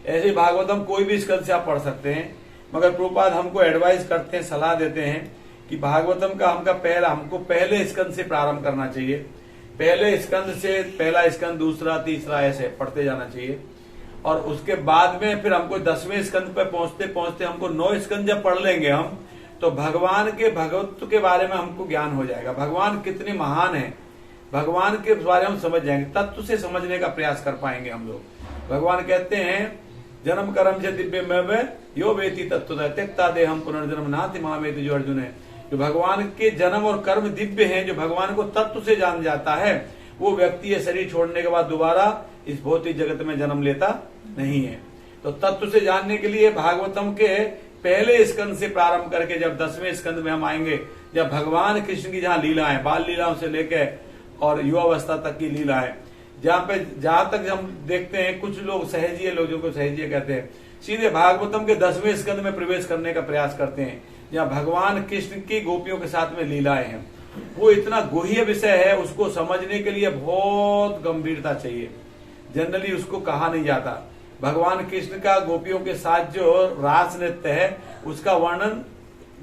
ऐसे भागवतम कोई भी स्कंद से आप पढ़ सकते हैं, मगर प्रभुपाद हमको एडवाइस करते हैं, सलाह देते हैं कि भागवतम का हमको पहले स्कंद से प्रारंभ करना चाहिए। पहले स्कंद से पहला स्कंद, दूसरा, तीसरा ऐसे पढ़ते जाना चाहिए। और उसके बाद में फिर हमको 10वें स्कंद पे पहुंचते पहुंचते हमको 9 स्कंद जब पढ़ लेंगे हम, तो भगवान के भगवत्व के बारे में हमको ज्ञान हो जाएगा। भगवान कितने महान है, भगवान के बारे में हम समझ जाएंगे, तत्व से समझने का प्रयास कर पाएंगे हम लोग। भगवान कहते हैं जन्म कर्म से दिव्य में यो वेति तत्व त्यक्ता दे हम पुनर्जन्म नाति महावेति, जो अर्जुन है, जो भगवान के जन्म और कर्म दिव्य हैं, जो भगवान को तत्व से जान जाता है, वो व्यक्ति ये शरीर छोड़ने के बाद दोबारा इस भौतिक जगत में जन्म लेता नहीं है। तो तत्व से जानने के लिए भागवतम के पहले स्कंद से प्रारंभ करके जब 10वें स्कंद में हम आएंगे, जब भगवान कृष्ण की जहाँ लीलाएं, बाल लीलाओं से लेकर और युवावस्था तक की लीलाएं, जहां तक हम देखते हैं कुछ लोग सहजीय लोगों को सहजीय कहते हैं, सीधे भागवतम के 10वें स्कंद में प्रवेश करने का प्रयास करते हैं, जहाँ भगवान कृष्ण की गोपियों के साथ में लीलाएं हैं। वो इतना गुह्य विषय है, उसको समझने के लिए बहुत गंभीरता चाहिए, जनरली उसको कहा नहीं जाता। भगवान कृष्ण का गोपियों के साथ जो रास नृत्य है, उसका वर्णन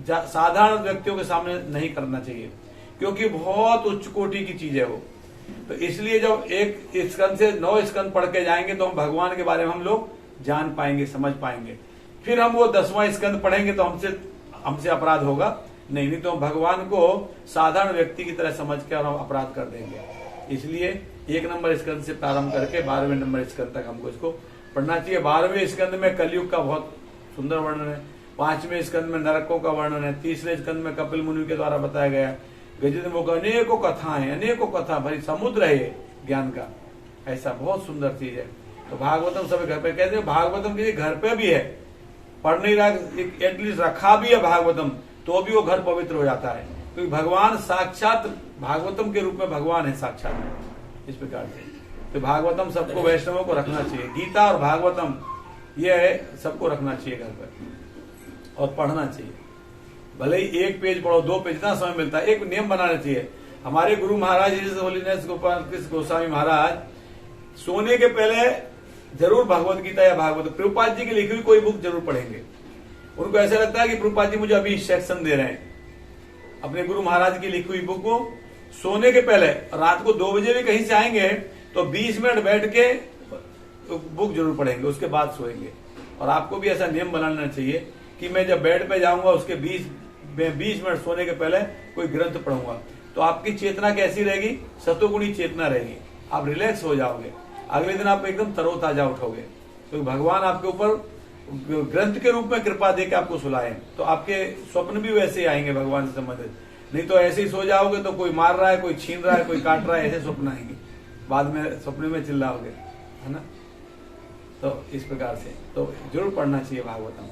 साधारण व्यक्तियों के सामने नहीं करना चाहिए, क्योंकि बहुत उच्च कोटि की चीज है वो। तो इसलिए जब एक स्कंद से 9 स्कंद पढ़ के जाएंगे तो हम भगवान के बारे में हम लोग जान पाएंगे, समझ पाएंगे। फिर हम वो 10वां स्कंद पढ़ेंगे तो हमसे अपराध होगा नहीं तो हम भगवान को साधारण व्यक्ति की तरह समझ के और हम अपराध कर देंगे। इसलिए 1 नंबर स्कंद से प्रारंभ करके 12वें नंबर स्कंद तक हमको इसको पढ़ना चाहिए। 12वें स्कंद में कलयुग का बहुत सुंदर वर्णन है, 5वें स्कंद में नरकों का वर्णन है, 3रे स्कंद में कपिल मुनि के द्वारा बताया गया, गजेंद्र मुख अनेकों कथाएं, अनेकों कथा भरी समुद्र है ज्ञान का, ऐसा बहुत सुंदर चीज है। तो भागवतम सभी घर पे कहते हैं, भागवतम किसी घर पे भी है, पढ़ नहीं रहा, एटलीस्ट रखा भी है भागवतम, तो भी वो घर पवित्र हो जाता है, क्योंकि भगवान साक्षात भागवतम के रूप में भगवान है साक्षात। इस प्रकार से तो भागवतम सबको, वैष्णवों को रखना चाहिए। गीता और भागवतम ये सबको रखना चाहिए घर पर और पढ़ना चाहिए। भले ही 1 पेज पढ़ो, 2 पेज, जितना समय मिलता है, एक नियम बनाना चाहिए। हमारे गुरु महाराज होलीनेस गोपाल कृष्ण गोस्वामी महाराज सोने के पहले जरूर भगवत गीता या भागवत, प्रभुपाद जी की लिखी हुई कोई बुक जरूर पढ़ेंगे। उनको ऐसा लगता है कि प्रभुपाद जी मुझे अभी सेक्शन दे रहे हैं, अपने गुरु महाराज की लिखी हुई बुक को सोने के पहले, रात को 2 बजे भी कहीं से आएंगे तो 20 मिनट बैठ के बुक जरूर पढ़ेंगे, उसके बाद सोएंगे। और आपको भी ऐसा नियम बनाना चाहिए कि मैं जब बेड पे जाऊंगा उसके 20 मिनट सोने के पहले कोई ग्रंथ पढ़ूंगा, तो आपकी चेतना कैसी रहेगी? सतोगुणी चेतना रहेगी, आप रिलैक्स हो जाओगे, अगले दिन आप एकदम तरोताजा उठोगे, तो भगवान आपके ऊपर ग्रंथ के रूप में कृपा देकर आपको सुलाए, तो आपके स्वप्न भी वैसे ही आएंगे भगवान से संबंधित। नहीं तो ऐसे ही सो जाओगे तो कोई मार रहा है, कोई छीन रहा है, कोई काट रहा है, ऐसे स्वप्न आएंगे, बाद में सपने में चिल्लाओगे, है ना। तो इस प्रकार से तो जरूर पढ़ना चाहिए भागवतम।